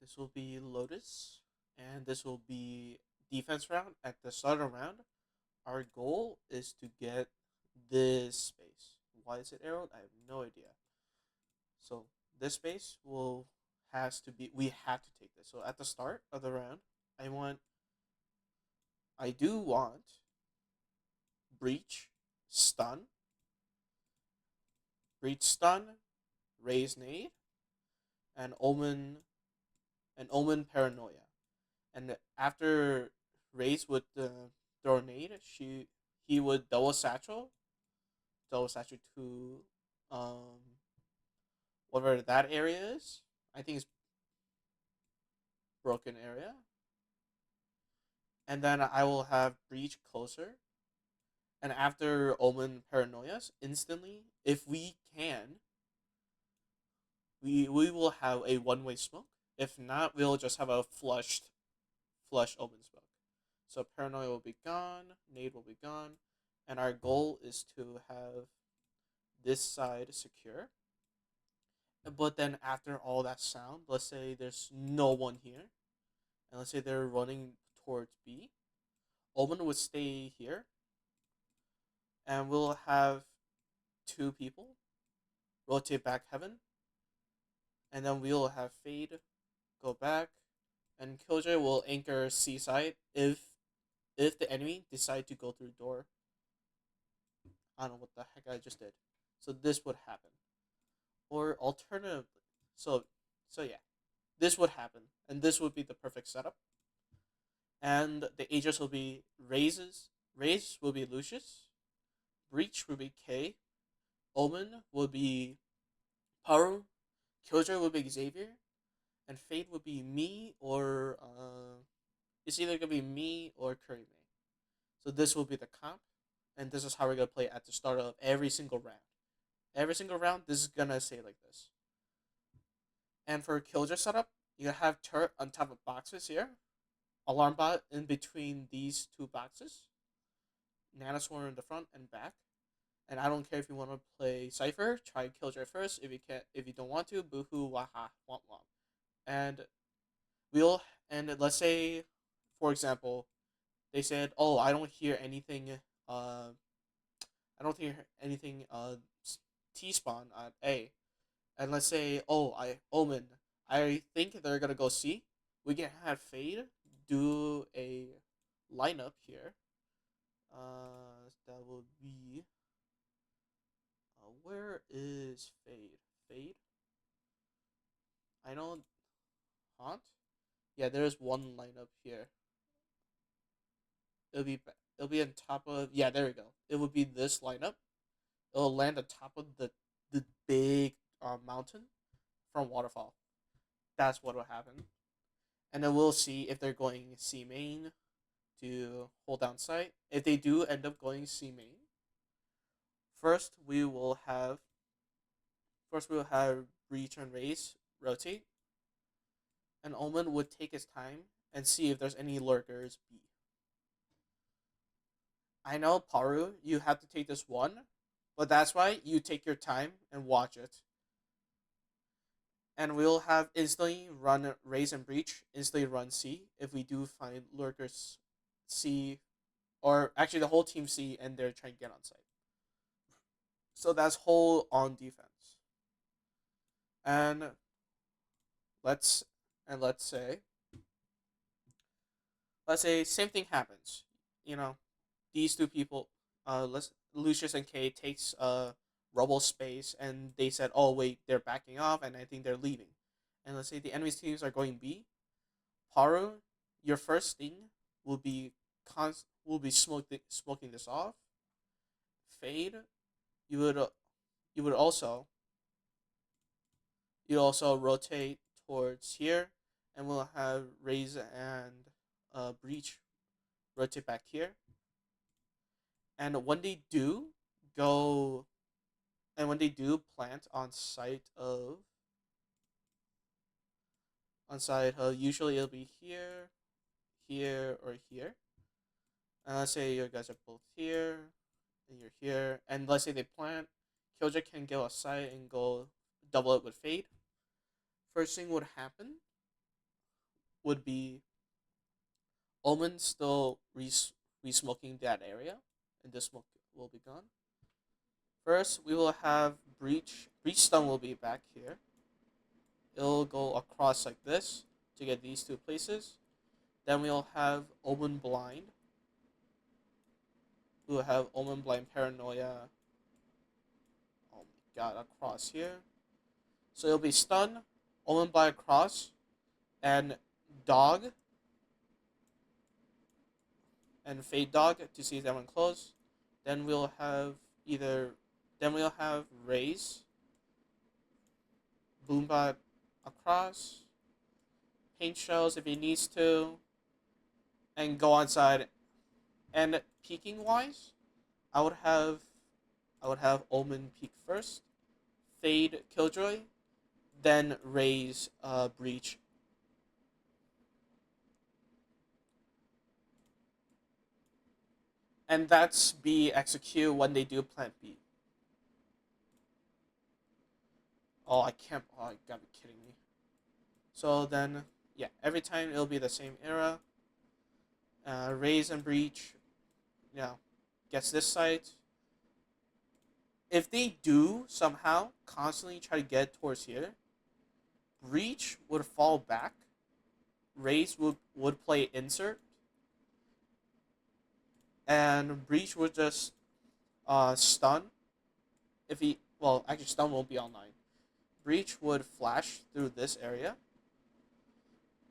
This will be Lotus, and this will be defense round. At the start of the round, our goal is to get this space. Why is it arrowed? I have no idea. So this space will has to be. We have to take this. So at the start of the round, I want. I do want breach, stun, breach stun, raise nade, and omen paranoia. And after Raze would throw a nade, he would double satchel to um whatever that area is. I think it's broken area, and then I will have breach closer. And after Omen paranoias, instantly, if we can, we will have a one way smoke. If not, we'll just have a flush Omen smoke. So paranoia will be gone, nade will be gone, and our goal is to have this side secure. But then after all that sound, let's say there's no one here, and let's say they're running towards B. Omen would stay here, and we'll have two people rotate back heaven, and then we'll have Fade go back, and Killjoy will anchor C side if the enemy decide to go through door. I don't know what the heck I just did. So this would happen, or alternatively, so so yeah, this would happen, and this would be the perfect setup. And the Aegis will be Raze will be Lucius, Breach will be K, Omen will be Paru, Killjoy will be Xavier, and Fate would be me or it's either gonna be me or Curry May. So this will be the comp, and this is how we're gonna play at the start of every single round. Every single round, this is gonna say like this. And for Killjoy setup, you have turret on top of boxes here, alarm bot in between these two boxes, Nanoswarm in the front and back. And I don't care if you want to play Cypher, try Killjoy first. If you can't, if you don't want to, boohoo, waha, womp womp. And we'll and let's say, for example, they said, "Oh, I don't hear anything. I don't hear anything. T spawn at A." And let's say, "Oh, I Omen. I think they're gonna go C." We can have Fade do a lineup here. That would be where is Fade? Fade. I know Haunt. Yeah, there's one lineup here. It'll be it'll be on top of yeah. There we go. It would be this lineup. It'll land on top of the big mountain from Waterfall. That's what will happen, and then we'll see if they're going C main to hold down site. If they do end up going C main, first we will have Breach and Race rotate, and Omen would take his time and see if there's any lurkers B. I know Paru, you have to take this one, but that's why you take your time and watch it. And we'll have instantly run Raise and Breach, instantly run C if we do find lurkers C, or actually the whole team C and they're trying to get on site. So that's whole on defense. And let's let's say same thing happens. You know, these two people, let's Lucius and Kay takes rubble space, and they said, "Oh wait, they're backing off, and I think they're leaving." And let's say the enemy's teams are going B. Paru, your first thing will be smoking this off. Fade, you would you would also you also rotate towards here, and we'll have Raise and Breach rotate back here. And when they do go, and when they do plant on site, usually it'll be here, here, or here. And let's say you guys are both here, and you're here, and let's say they plant, Killjoy can go outside and go double it with Fade. First thing would happen, would be Omen still re-smoking that area, and this smoke will be gone. First, we will have Breach. Breach Stun will be back here. It'll go across like this to get these two places. Then we'll have Omen Blind. We'll have Omen Blind Paranoia. Oh my god, across here. So it'll be Stun, Omen Blind across, and Dog, and Fade Dog to see that one close. Then we'll have either. Then we'll have Raise, Boombot across, Paint Shells if he needs to, and go outside. And peeking wise, I would have I would have Omen peek first, Fade Killjoy, then Raise Breach. And that's B execute when they do plant B. Oh, I can't. Oh, you gotta be kidding me. So then, yeah, every time it'll be the same era. Raise and Breach, you know, gets this site. If they do somehow constantly try to get towards here, Breach would fall back. Raise would play insert, and Breach would just stun. If he well, actually stun won't be online. Breach would flash through this area,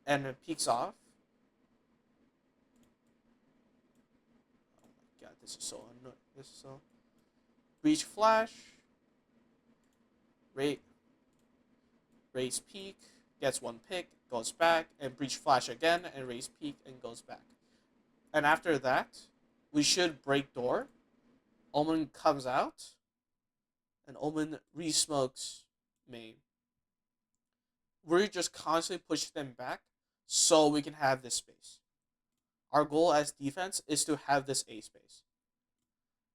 and it peeks off. Oh my god, this is so annoying. This is so. Breach flash. Raise peak gets one pick, goes back, and Breach flash again, and raise peak and goes back. And after that, we should break door. Omen comes out, and Omen re-smokes main. We're just constantly pushing them back so we can have this space. Our goal as defense is to have this A space.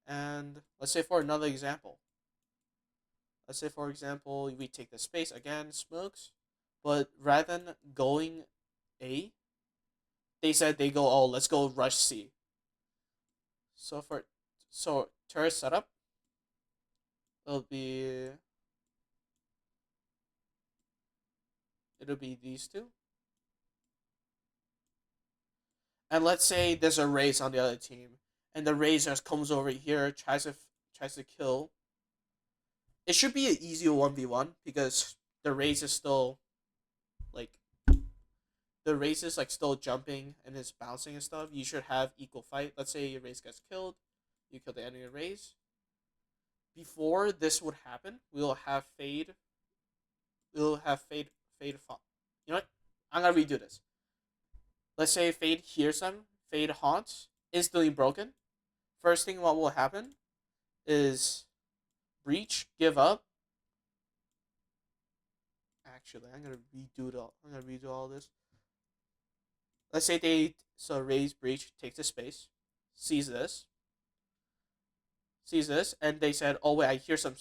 And let's say for another example. Let's say for example we take the space again, smokes, but rather than going A, they said they go, oh, let's go rush C. So turret setup, it'll be these two. And let's say there's a race on the other team, and the race just comes over here, tries to kill. It should be an easy 1v1 because the race is still like the race is like still jumping and is bouncing and stuff. You should have equal fight. Let's say your race gets killed, you kill the enemy race. Before this would happen, we'll have fade. We'll have fade. You know what? I'm gonna redo this. Let's say Fade hears them, Fade haunts, instantly broken. First thing what will happen is Breach, give up. Actually, I'm gonna redo all this. Let's say raise Breach, takes the space, sees this, and they said, "Oh wait, I hear some."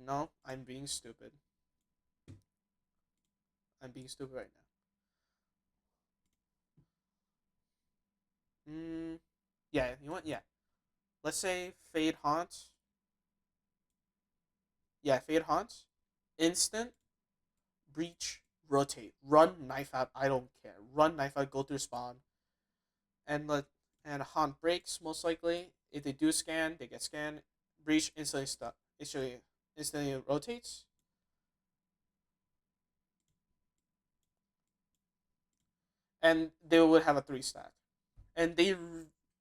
No, I'm being stupid. I'm being stupid right now. Yeah, you want yeah. Let's say Fade haunts. Yeah, Fade haunts. Instant Breach, rotate, run knife out. I don't care. Run knife out. Go through spawn, and haunt breaks most likely. If they do scan, they get scanned. Breach instantly stuck. Instantly rotates. And they would have a 3 stack. And they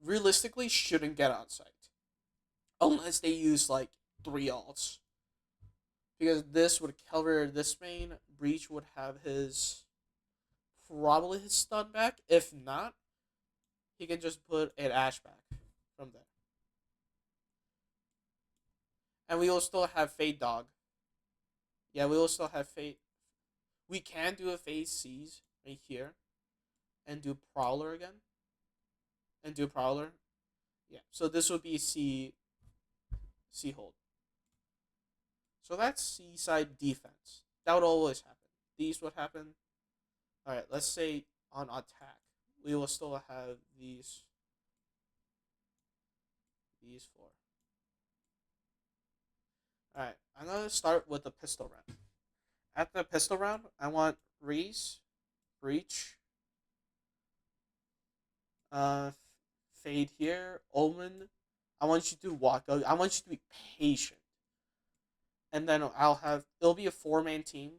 realistically shouldn't get on site unless they use like 3 alts, because this would cover this main. Breach would have his probably his stun back. If not, he can just put an Ash back from there. And we will still have Fade Dog. Yeah, we will still have Fade. We can do a Phase C's right here and do Prowler again. And do Prowler. Yeah, so this would be C hold. So that's C side defense. That would always happen. These would happen. All right, let's say on attack, we will still have these four. All right, I'm gonna start with the pistol round. At the pistol round, I want Reese, Breach, uh, Fade here, Omen. I want you to walk out. I want you to be patient, and then it'll be a four man team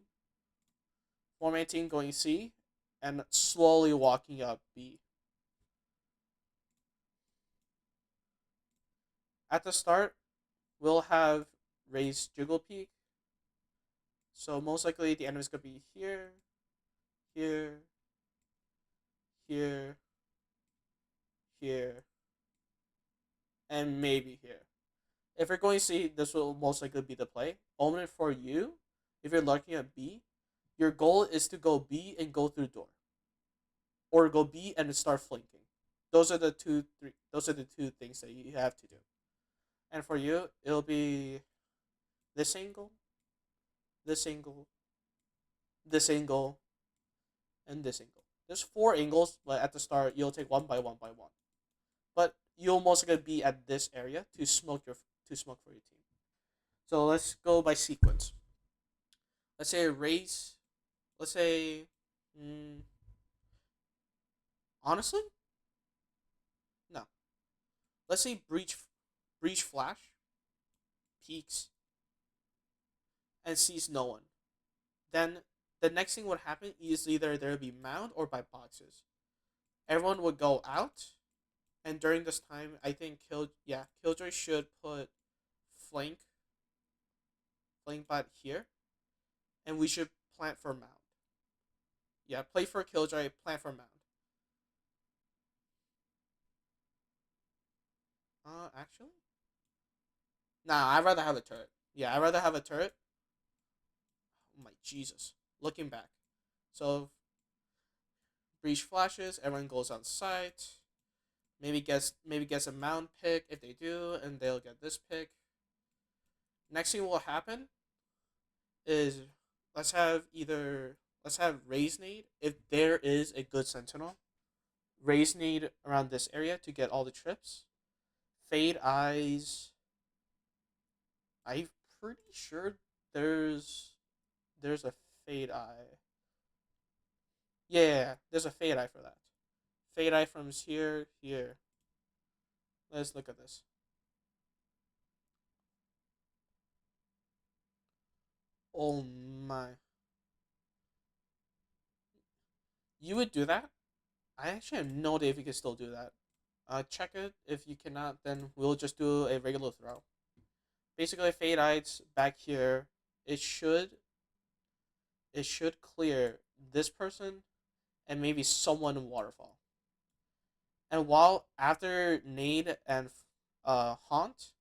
going C, and slowly walking up B. At the start, we'll have Raise Jiggle Peak. So most likely the enemy's gonna be here, here, here, here, and maybe here. If you're going to see, this will most likely be the play. Omen for you, if you're looking at B, your goal is to go B and go through door, or go B and start flanking. Those are the three. Those are the two things that you have to do. And for you, it'll be this angle, this angle, this angle, and this angle. There's four angles, but at the start you'll take one by one by one. But you'll most likely be at this area to smoke for your team. So let's go by sequence. Let's say raise. Let's say, mm, honestly, no. Let's say breach flash, peeks, and sees no one. Then the next thing would happen is either there would be mound or by boxes. Everyone would go out, and during this time, I think Killjoy should put flank bot here, and we should plant for mound. Yeah, play for Killjoy, plant for mound. Actually, nah, I'd rather have a turret. Yeah, I'd rather have a turret. Oh my Jesus! Looking back, so breach flashes, everyone goes on site. Maybe gets a mound pick if they do, and they'll get this pick. Next thing will happen is let's have raise nade if there is a good sentinel. Raise nade around this area to get all the trips. Fade eyes. I'm pretty sure there's a fade eye. Yeah, there's a fade eye for that. Fade eye from here. Let's look at this. Oh my. You would do that? I actually have no idea if you can still do that. Check it. If you cannot, then we'll just do a regular throw. Basically, fade eyes back here. It should clear this person and maybe someone in waterfall. And while after nade and haunt,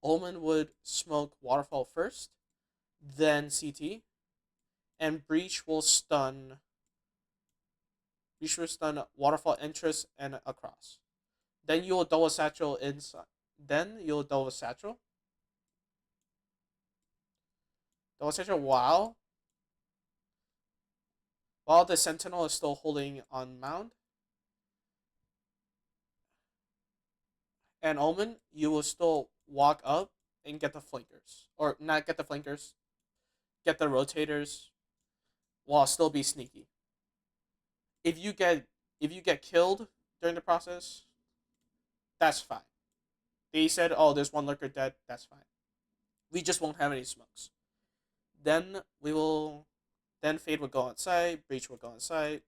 Omen would smoke waterfall first, then CT, and breach will stun. Breach will stun waterfall interest and across. Then you'll double satchel inside. Then you'll double satchel. Double satchel while the sentinel is still holding on mound. And Omen, you will still walk up and get the flankers. Or not get the flankers, get the rotators while still be sneaky. If you get killed during the process, that's fine. They said, "Oh, there's one lurker dead." That's fine. We just won't have any smokes. Then we will. Then Fade will go outside. Breach will go outside.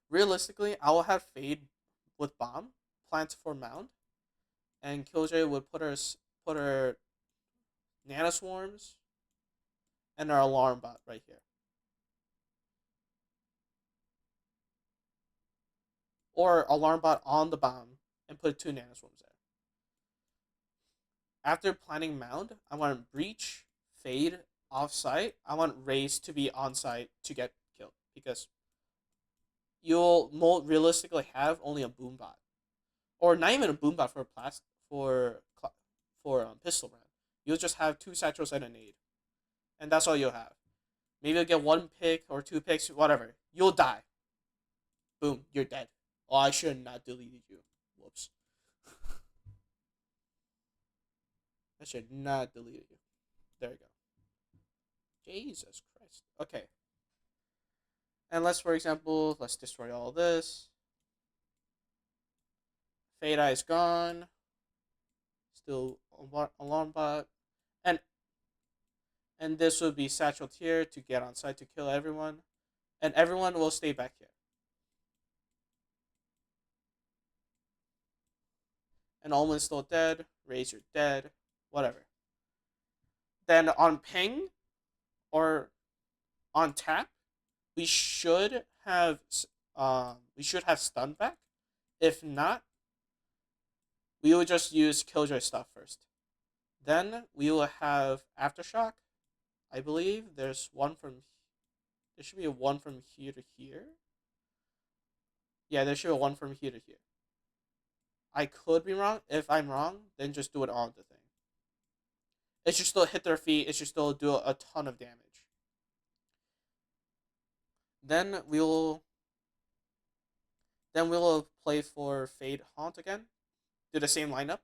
Realistically, I will have Fade with bomb, plant for mound, and Killjoy would put her nanoswarms and our alarm bot right here. Or alarm bot on the bomb and put two nanoswarms there. After planning mound, I want breach, fade, off-site. I want race to be on-site to get killed because you'll more realistically have only a boom bot, or not even a boom bot for pistol round. You'll just have two satchels and a nade, and that's all you'll have. Maybe you'll get one pick or two picks, whatever. You'll die. Boom, you're dead. Oh, I should have not deleted you. Whoops. I should not delete you. There we go. Jesus Christ. Okay. And let's, for example, let's destroy all this. Fade Eye is gone. Still alarm bot. And this would be Satchel Tier to get on site to kill everyone. And everyone will stay back here. And Omen's still dead. Raise, you're dead. Whatever. Then on ping or on tap, we should have stun back. If not, we will just use Killjoy stuff first. Then we will have Aftershock. I believe there's one from. There should be a one from here to here. Yeah, there should be a one from here to here. I could be wrong. If I'm wrong, then just do it on the thing. It should still hit their feet. It should still do a ton of damage. Then we'll play for Fade Haunt again. Do the same lineup.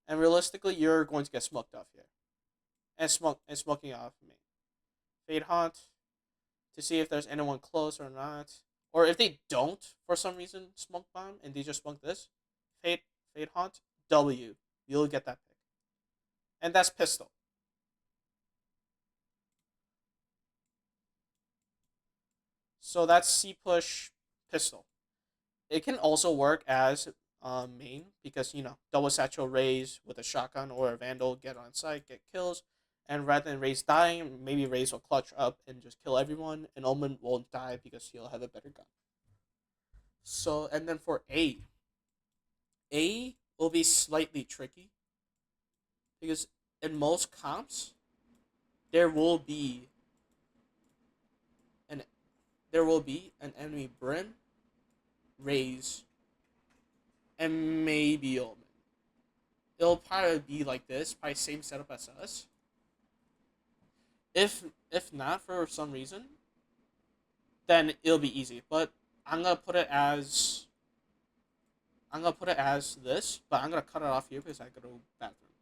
And realistically, you're going to get smoked off here. And smoking off me. Fade Haunt to see if there's anyone close or not. Or if they don't, for some reason, smoke bomb and they just smoke this. Fade Haunt, W. You'll get that pick. And that's pistol. So that's C push pistol. It can also work as main because double satchel raise with a shotgun or a vandal, get on site, get kills, and rather than Raze dying, maybe Raze will clutch up and just kill everyone, and Omen won't die because he'll have a better gun. So and then for A will be slightly tricky because in most comps there will be an enemy Brim, Raze, and maybe Omen. It'll probably be like this, probably same setup as us. If not for some reason, then it'll be easy. But I'm gonna put it as this, but I'm gonna cut it off here because I gotta go to the bathroom.